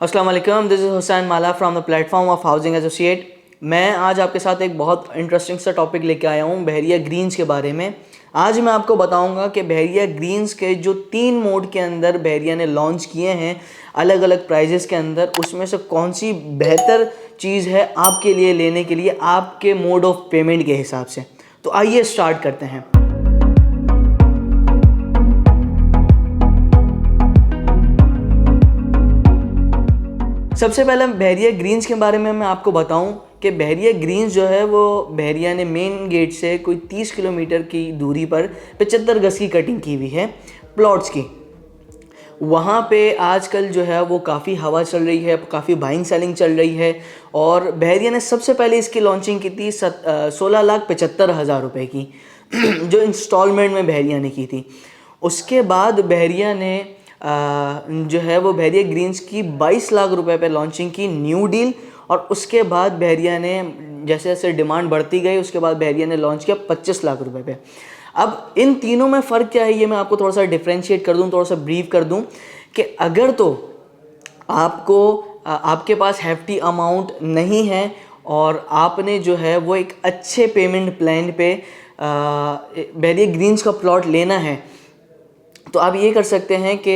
अस्सलाम वालेकुम, this is Hussain Mala from the platform of housing associate. मैं आज आपके साथ एक बहुत इंटरेस्टिंग सा टॉपिक लेके आया हूँ बहरिया ग्रीन्स के बारे में। आज मैं आपको बताऊंगा कि बहरिया ग्रीन्स के जो 3 मोड के अंदर बहरिया ने लॉन्च किए हैं अलग अलग प्राइजेस के अंदर, उसमें से कौन सी बेहतर चीज़ है आपके लिए लेने के लिए आपके मोड ऑफ पेमेंट के हिसाब से। तो आइए स्टार्ट करते हैं। सबसे पहले बहरिया ग्रीन्स के बारे में मैं आपको बताऊं कि बहरिया ग्रीन्स जो है वो बहरिया ने मेन गेट से कोई 30 किलोमीटर की दूरी पर 75 गज की कटिंग की हुई है प्लॉट्स की। वहाँ पे आजकल जो है वो काफ़ी हवा चल रही है, काफ़ी बाइंग सेलिंग चल रही है। और बहरिया ने सबसे पहले इसकी लॉन्चिंग की थी 16,75,000 रुपये की जो इंस्टॉलमेंट में बहरिया ने की थी। उसके बाद बहरिया ने जो है वो बहरिया ग्रीन्स की 22 लाख रुपए पे लॉन्चिंग की न्यू डील। और उसके बाद बहरिया ने जैसे जैसे डिमांड बढ़ती गई उसके बाद बहरिया ने लॉन्च किया 25 लाख रुपए पे। अब इन तीनों में फ़र्क क्या है ये मैं आपको थोड़ा सा डिफ्रेंशिएट कर दूं, थोड़ा सा ब्रीफ कर दूं कि अगर तो आपके पास हैफ्टी अमाउंट नहीं है और आपने जो है वो एक अच्छे पेमेंट प्लान पे बहरिया ग्रीन्स का प्लॉट लेना है तो आप ये कर सकते हैं कि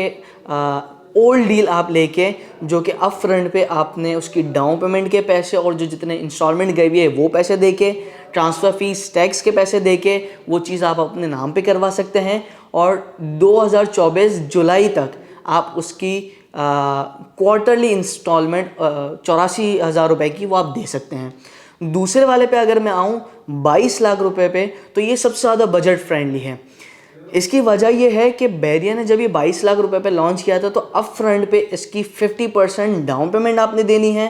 ओल्ड डील आप लेके जो कि अप फ्रंट पे आपने उसकी डाउन पेमेंट के पैसे और जो जितने इंस्टॉलमेंट गए हुए है वो पैसे दे के, ट्रांसफ़र फीस टैक्स के पैसे दे के वो चीज़ आप अपने नाम पे करवा सकते हैं। और 2024 जुलाई तक आप उसकी क्वार्टरली इंस्टॉलमेंट 84,000 रुपये की वो आप दे सकते हैं। दूसरे वाले पे अगर मैं आऊँ 22 लाख रुपए पे तो ये सबसे ज़्यादा बजट फ्रेंडली है। इसकी वजह यह है कि बहरिया ने जब ये 22 लाख रुपए पे लॉन्च किया था तो अप फ्रंट पे इसकी 50% डाउन पेमेंट आपने देनी है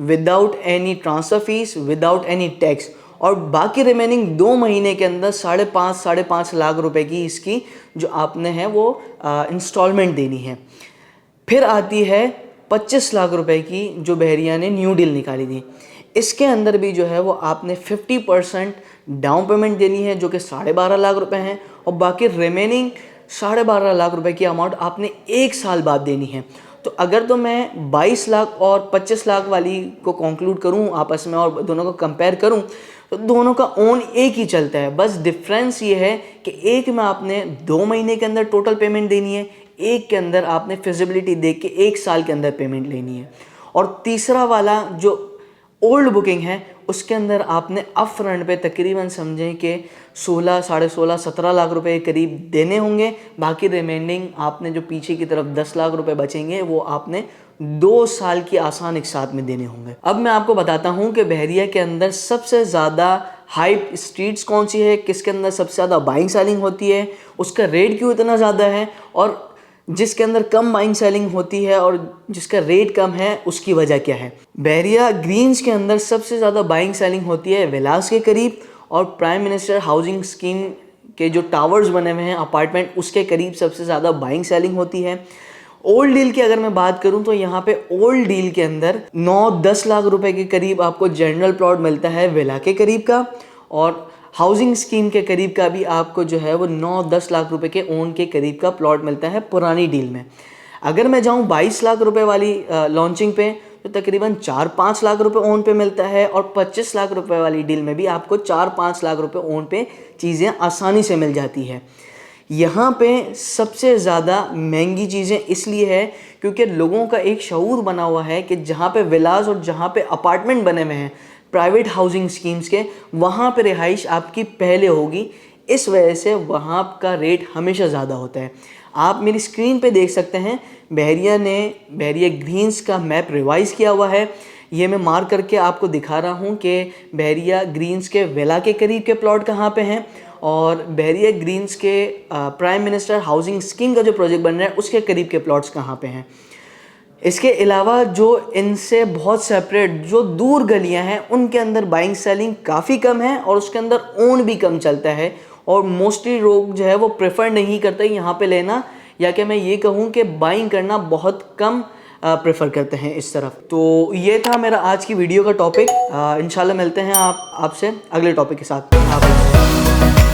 without any transfer fees, without any tax. और बाकी रिमेनिंग 2 महीने के अंदर 5.5 लाख रुपए की इसकी जो आपने है वो इंस्टॉलमेंट देनी है। फिर आती है 25 लाख रुपए की जो बहरिया ने न्यू डील निकाली थी। इसके अंदर भी जो है वो आपने 50% डाउन पेमेंट देनी है जो कि 12.5 लाख रुपए हैं और बाकी रिमेनिंग 12.5 लाख रुपए की अमाउंट आपने 1 साल बाद देनी है। तो अगर तो मैं 22 लाख और 25 लाख वाली को कंक्लूड करूं आपस में और दोनों को कंपेयर करूं तो दोनों का ओन एक ही चलता है। बस डिफरेंस ये है कि एक में आपने 2 महीने के अंदर टोटल पेमेंट देनी है, एक के अंदर आपने फिजिबिलिटी देख के 1 साल के अंदर पेमेंट लेनी है। और तीसरा वाला जो ओल्ड बुकिंग है उसके अंदर आपने अप फ्रंट पे तकरीबन समझें कि 16, 16.5, 17 लाख रुपए के करीब देने होंगे। बाकी रिमेंडिंग आपने जो पीछे की तरफ 10 लाख रुपए बचेंगे वो आपने 2 साल की आसान एक साथ में देने होंगे। अब मैं आपको बताता हूँ कि बहरिया के अंदर सबसे ज़्यादा हाइप स्ट्रीट्स कौन सी है, किसके अंदर सबसे ज़्यादा बाइंग सेलिंग होती है, उसका रेट क्यों इतना ज़्यादा है और जिसके अंदर कम बाइंग सेलिंग होती है और जिसका रेट कम है उसकी वजह क्या है। बहरिया ग्रीन्स के अंदर सबसे ज़्यादा बाइंग सेलिंग होती है विलास के करीब और प्राइम मिनिस्टर हाउसिंग स्कीम के जो टावर्स बने हुए हैं अपार्टमेंट उसके करीब सबसे ज़्यादा बाइंग सेलिंग होती है। ओल्ड डील की अगर मैं बात करूं तो यहाँ पे ओल्ड डील के अंदर 9-10 लाख रुपए के करीब आपको जनरल प्लॉट मिलता है विला के करीब का और हाउसिंग स्कीम के करीब का भी आपको जो है वो 9-10 लाख रुपए के ओन के करीब का प्लॉट मिलता है पुरानी डील में। अगर मैं जाऊं 22 लाख रुपए वाली लॉन्चिंग पे तो तकरीबन 4-5 लाख रुपए ओन पे मिलता है और 25 लाख रुपए वाली डील में भी आपको 4-5 लाख रुपए ओन पे चीज़ें आसानी से मिल जाती है। यहाँ पे सबसे ज़्यादा महंगी चीज़ें इसलिए है क्योंकि लोगों का एक शऊर बना हुआ है कि जहाँ पे विलास और जहाँ पे अपार्टमेंट बने हुए हैं प्राइवेट हाउसिंग स्कीम्स के वहाँ पे रिहाइश आपकी पहले होगी, इस वजह से वहाँ का रेट हमेशा ज़्यादा होता है। आप मेरी स्क्रीन पे देख सकते हैं बहरिया ने बहरिया ग्रीन्स का मैप रिवाइज़ किया हुआ है। ये मैं मार्क करके आपको दिखा रहा हूँ कि बहरिया ग्रीन्स के विला के करीब के प्लॉट कहाँ पे हैं और बहरिया ग्रीन्स के प्राइम मिनिस्टर हाउसिंग स्कीम का जो प्रोजेक्ट बन रहा है उसके करीब के प्लॉट्स कहाँ पे हैं। इसके अलावा जो इनसे बहुत सेपरेट जो दूर गलियां हैं उनके अंदर बाइंग सेलिंग काफ़ी कम है और उसके अंदर ओन भी कम चलता है और मोस्टली लोग जो है वो प्रेफर नहीं करते यहाँ पे लेना, या कि मैं ये कहूँ कि बाइंग करना बहुत कम प्रेफर करते हैं इस तरफ। तो ये था मेरा आज की वीडियो का टॉपिक। इंशाल्लाह मिलते हैं आपसे अगले टॉपिक के साथ।